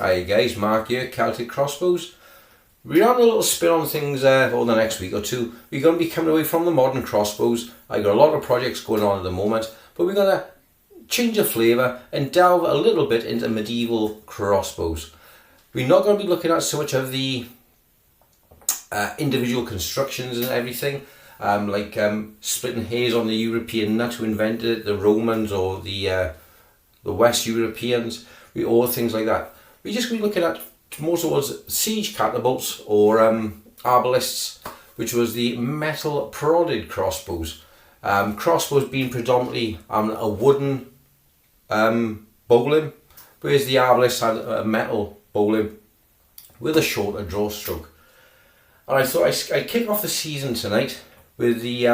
Hi guys, Mark here, Celtic Crossbows. We're on a little spin on things over the next week or two. We're going to be coming away from the modern crossbows. I've got a lot of projects going on at the moment, but we're going to change the flavour and delve a little bit into medieval crossbows. We're not going to be looking at so much of the individual constructions and everything, like splitting hairs on the European nut who invented it, the Romans or the West Europeans, all things like that. We're just going to be looking at more towards siege catapults or arbalists, which was the metal prodded crossbows. Crossbows being predominantly a wooden bowline, whereas the arbalists had a metal bowline with a shorter draw stroke. And I thought I'd kick off the season tonight with the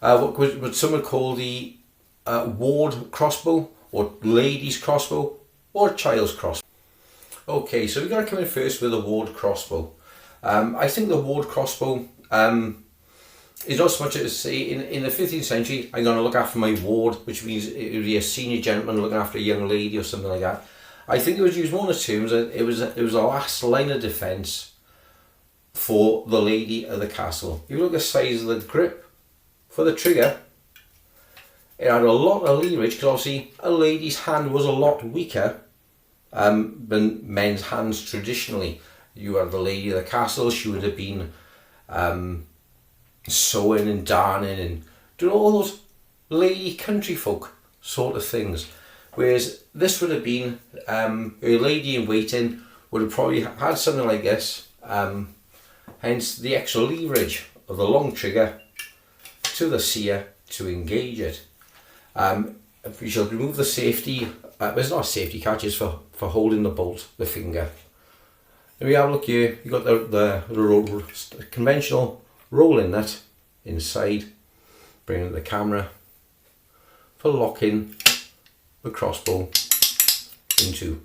what some would call the Ward Crossbow, or ladies crossbow, or child's crossbow. Okay, so we're going to come in first with the Ward Crossbow. I think the Ward Crossbow is not so much as, say, in the 15th century, I'm going to look after my ward, which means it would be a senior gentleman looking after a young lady or something like that. I think it was used more in the terms that it was a last line of defence for the lady of the castle. You look at the size of the grip for the trigger. It had a lot of leverage because obviously a lady's hand was a lot weaker than men's hands traditionally. You had the lady of the castle, she would have been sewing and darning and doing all those lady country folk sort of things. Whereas this would have been a lady in waiting would have probably had something like this, hence the extra leverage of the long trigger to the seer to engage it. We shall remove the safety, there's not a safety catch, it's for holding the bolt, the finger. And we have a look here, you've got the conventional rolling nut inside, bringing the camera for locking the crossbow into.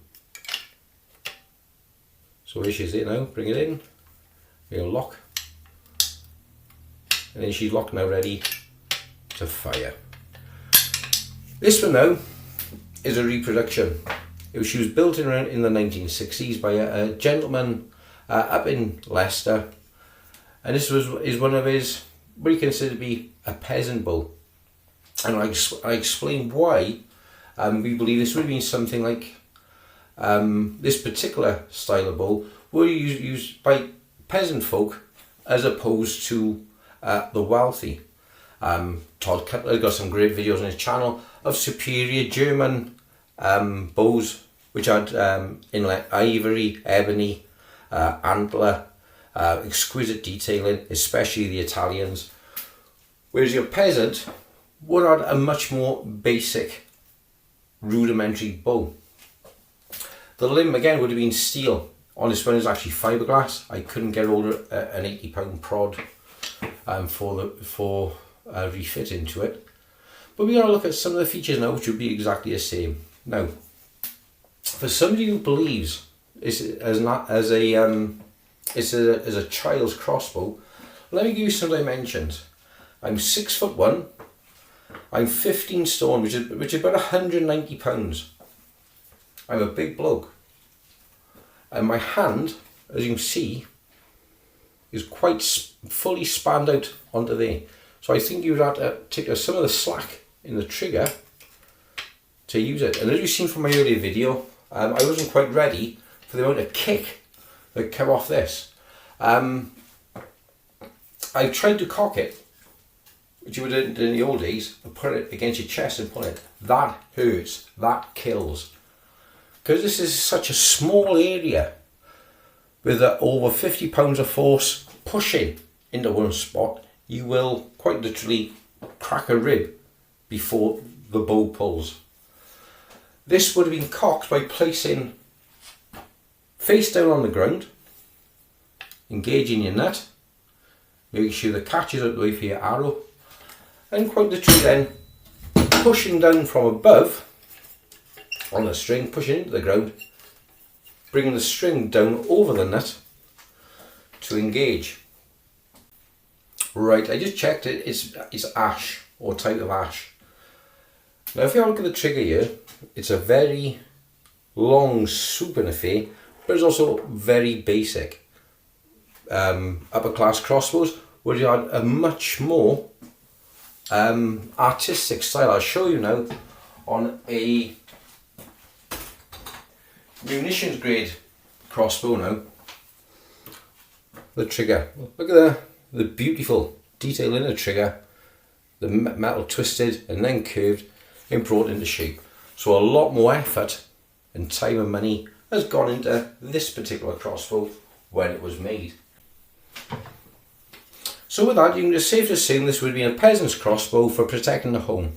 So here she is now, bring it in, we'll lock, and then she's locked now, ready to fire. This one now is a reproduction. She was built in the 1960s by a gentleman up in Leicester, and this is one of his, what he considered to be a peasant bow. And I explained why we believe this would have been something like this particular style of bow were used by peasant folk as opposed to the wealthy. Todd Cutler got some great videos on his channel of superior German bows which had inlet ivory, ebony, antler, exquisite detailing, especially the Italians. Whereas your peasant would have a much more basic, rudimentary bow. The limb again would have been steel. On this one is actually fiberglass. I couldn't get over an £80 prod for refit into it. But we're going to look at some of the features now which would be exactly the same. Now, for somebody who believes it's as a child's crossbow, let me give you some dimensions. I'm 6'1", I'm 15 stone, which is about 190 pounds. I'm a big bloke, and my hand, as you can see, is quite fully spanned out onto there. So I think you'd have to take some of the slack in the trigger to use it. And as you've seen from my earlier video, I wasn't quite ready for the amount of kick that came off this. I tried to cock it, which you would have done in the old days, and put it against your chest and pull it. That hurts, that kills. Because this is such a small area with over 50 pounds of force pushing into one spot, you will quite literally crack a rib before the bow pulls. This would have been cocked by placing face down on the ground, engaging your nut, making sure the catch is out the way for your arrow, and quite literally then pushing down from above on the string, pushing into the ground, bringing the string down over the nut to engage. Right, I just checked it, it's ash, or type of ash. Now if you have a look at the trigger here, it's a very long swooping affair, but it's also very basic. Upper class crossbows would have a much more artistic style. I'll show you now on a munitions grade crossbow now. The trigger, look at the beautiful detail in the trigger, the metal twisted and then curved and brought into shape. So a lot more effort and time and money has gone into this particular crossbow when it was made. So with that, you can just safe to assume this would be a peasant's crossbow for protecting the home.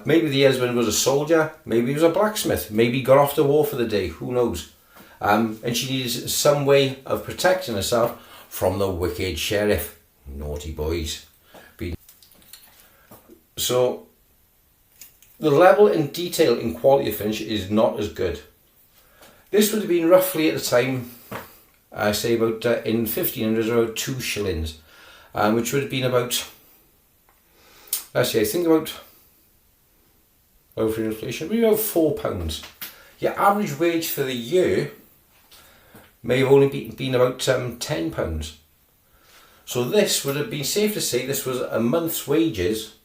Maybe the husband was a soldier, maybe he was a blacksmith, maybe he got off to war for the day, who knows. And she needed some way of protecting herself from the wicked sheriff. Naughty boys. So the level and detail in quality of finish is not as good. This would have been roughly at the time, I say about in 1500s, around 2 shillings, which would have been about, let's say, I think about, over inflation, maybe about £4. Your average wage for the year may have only been about £10. So this would have been safe to say this was a month's wages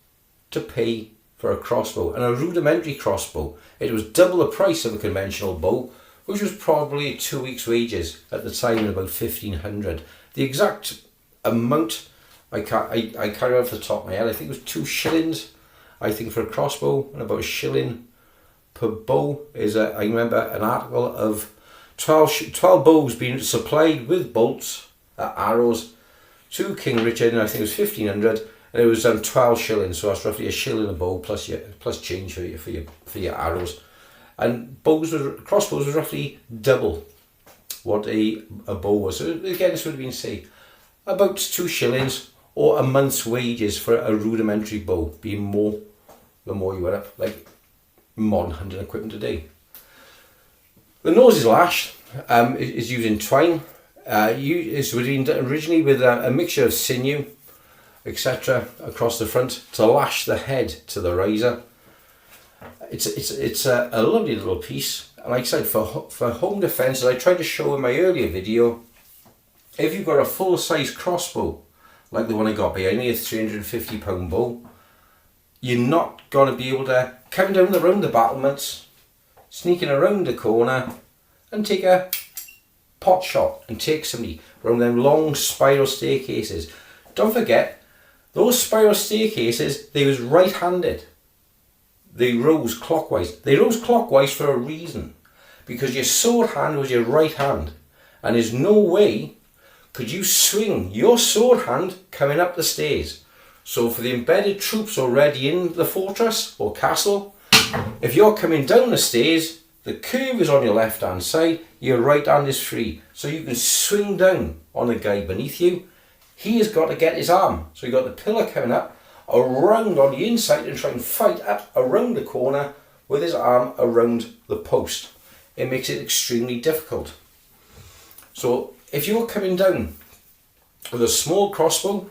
to pay for a crossbow, and a rudimentary crossbow. It was double the price of a conventional bow, which was probably 2 weeks' wages at the time in about 1500. The exact amount I can't remember off the top of my head. I think it was 2 shillings, I think, for a crossbow, and about a shilling per bow. I remember an article of 12 bows being supplied with bolts, arrows, to King Richard, and I think it was 1500, and it was 12 shillings, so that's roughly a shilling a bow plus change for your arrows. And crossbows was roughly double what a bow was. So again, this would have been, say, about 2 shillings or a month's wages for a rudimentary bow, being more the more you went up, like modern hunting equipment today. The nose is lashed, is using twine. It would have been done originally with a mixture of sinew, etc., across the front to lash the head to the riser. It's a lovely little piece, and like I said, for home defence, as I tried to show in my earlier video, if you've got a full-size crossbow like the one I got behind me, a £350 bow, you're not going to be able to come down around the battlements, sneaking around the corner and take a pot shot and take somebody around them long spiral staircases. Don't forget, those spiral staircases, they was right-handed. They rose clockwise. They rose clockwise for a reason, because your sword hand was your right hand, and there's no way could you swing your sword hand coming up the stairs. So for the embedded troops already in the fortress or castle, if you're coming down the stairs, the curve is on your left hand side, your right hand is free, so you can swing down on the guy beneath you. He has got to get his arm, so you've got the pillar coming up around on the inside and try and fight up around the corner with his arm around the post. It makes it extremely difficult. So if you're coming down with a small crossbow,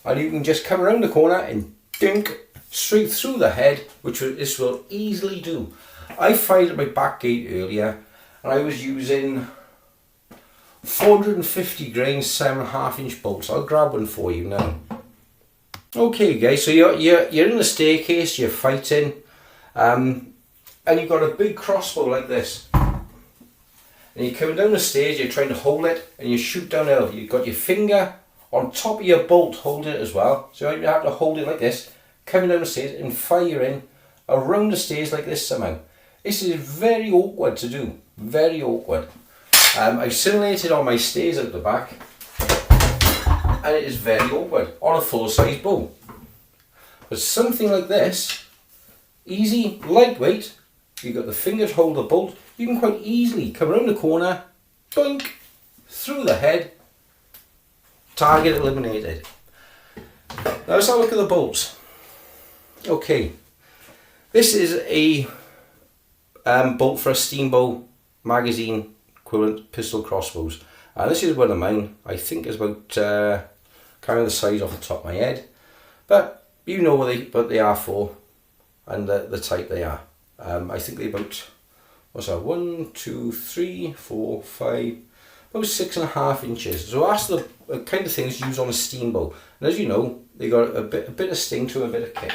and you can just come around the corner and dink straight through the head, which this will easily do. I fired at my back gate earlier, and I was using 450 grain 7.5 inch bolts. I'll grab one for you now. Okay guys, so you're in the staircase, you're fighting, and you've got a big crossbow like this, and you're coming down the stairs, you're trying to hold it, and you shoot downhill. You've got your finger on top of your bolt holding it as well, so you have to hold it like this, coming down the stairs and firing around the stairs like this somehow. This is very awkward to do, very awkward. I've simulated on my stairs at the back, and it is very awkward on a full-size bow. But something like this, easy, lightweight, you've got the finger to hold the bolt, you can quite easily come around the corner, boink, through the head, target eliminated. Now let's have a look at the bolts. Okay, this is a bolt for a steambow magazine equivalent pistol crossbows. This is one of mine. I think it's about, can't remember the size off the top of my head, but you know what they are for and the type they are. I think they're about what's that, 1, 2, 3, 4, 5, about 6.5 inches. So that's the kind of things used on a steam bow. And as you know, they got a bit of sting to them, a bit of kick.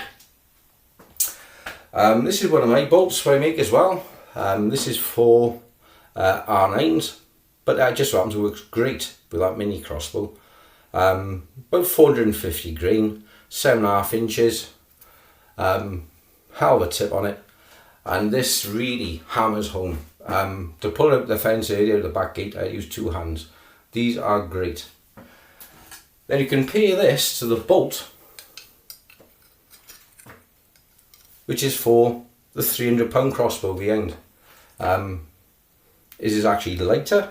This is one of my bolts that I make as well. This is for R9s, but that just happens to work great with that mini crossbow. About 450 grain, 7.5 inches, hell of a tip on it, and this really hammers home. To pull out the fence area of the back gate, I use 2 hands. These are great. Then you compare this to the bolt, which is for the 300-pound crossbow behind. This is actually lighter.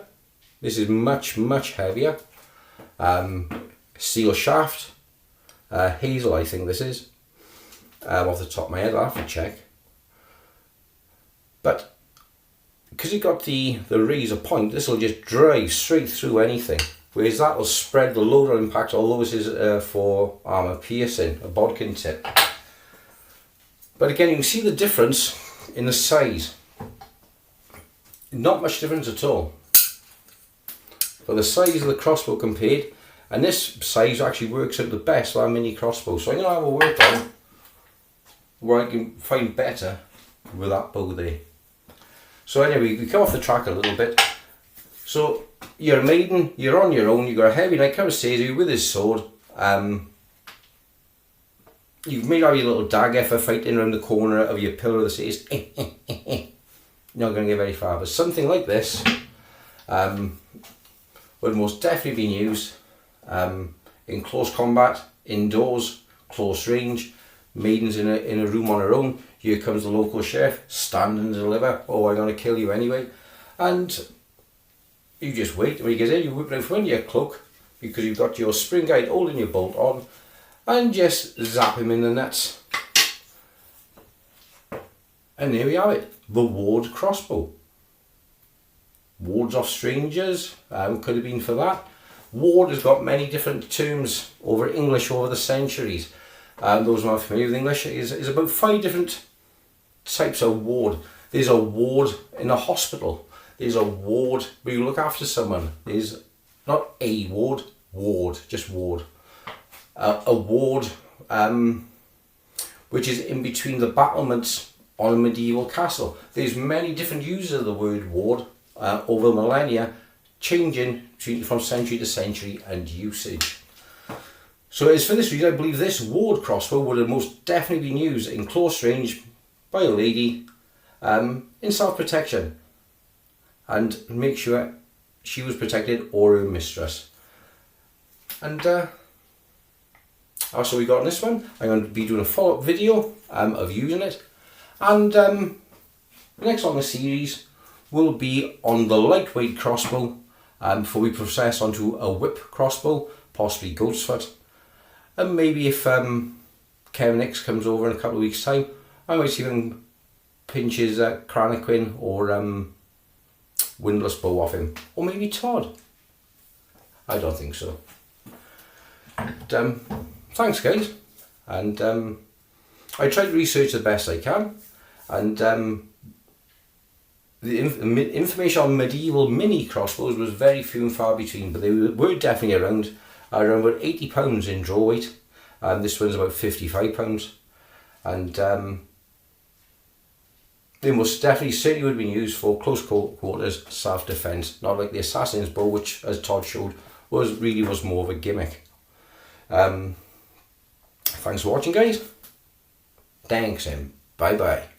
This is much heavier. Steel shaft, hazel I think this is, off the top of my head. I'll have to check. But because you've got the razor point, this will just drive straight through anything, whereas that will spread the load of impact, although this is for armour piercing, a bodkin tip. But again, you can see the difference in the size. Not much difference at all. But the size of the crossbow compared, and this size actually works out the best for our mini crossbow. So I'm going to have a work on where I can find better with that bow there. So anyway, we come off the track a little bit. So you're a maiden, you're on your own, you've got a heavy knight, kind of says you with his sword. You may have your little dagger for fighting around the corner of your pillar that says not going to get very far, but something like this would most definitely be used in close combat, indoors, close range, maidens in a room on her own. Here comes the local sheriff, stand and deliver. Oh, I'm going to kill you anyway. And you just wait. When he gets in, you whip it out from under your cloak, because you've got your spring guide holding your bolt on, and just zap him in the nuts. And there we have it, the Ward Crossbow. Wards off strangers, could have been for that. Ward has got many different terms over English over the centuries. Those who are familiar with English, is about 5 different types of ward. There's a ward in a hospital. There's a ward where you look after someone. There's not a ward, ward, just ward. A ward which is in between the battlements on a medieval castle. There's many different uses of the word ward over millennia, changing from century to century and usage. So it's for this reason I believe this Ward crossbow would have most definitely been used in close range by a lady in self-protection, and make sure she was protected or her mistress. And that's all we got on this one. I'm going to be doing a follow-up video of using it, and the next on the series will be on the lightweight crossbow before we process onto a whip crossbow, possibly goat's foot. And maybe if Kevin X comes over in a couple of weeks' time, I might see him pinch his Cranaquin or windlass bow off him. Or maybe Todd. I don't think so. But, thanks guys. And I tried to research the best I can. And the information on medieval mini crossbows was very few and far between, but they were definitely around about £80 in draw weight. This one's about £55, and they most definitely certainly would have been used for close quarters self-defense, not like the assassin's bow, which, as Todd showed, was more of a gimmick. Thanks for watching guys. Thanks and bye bye.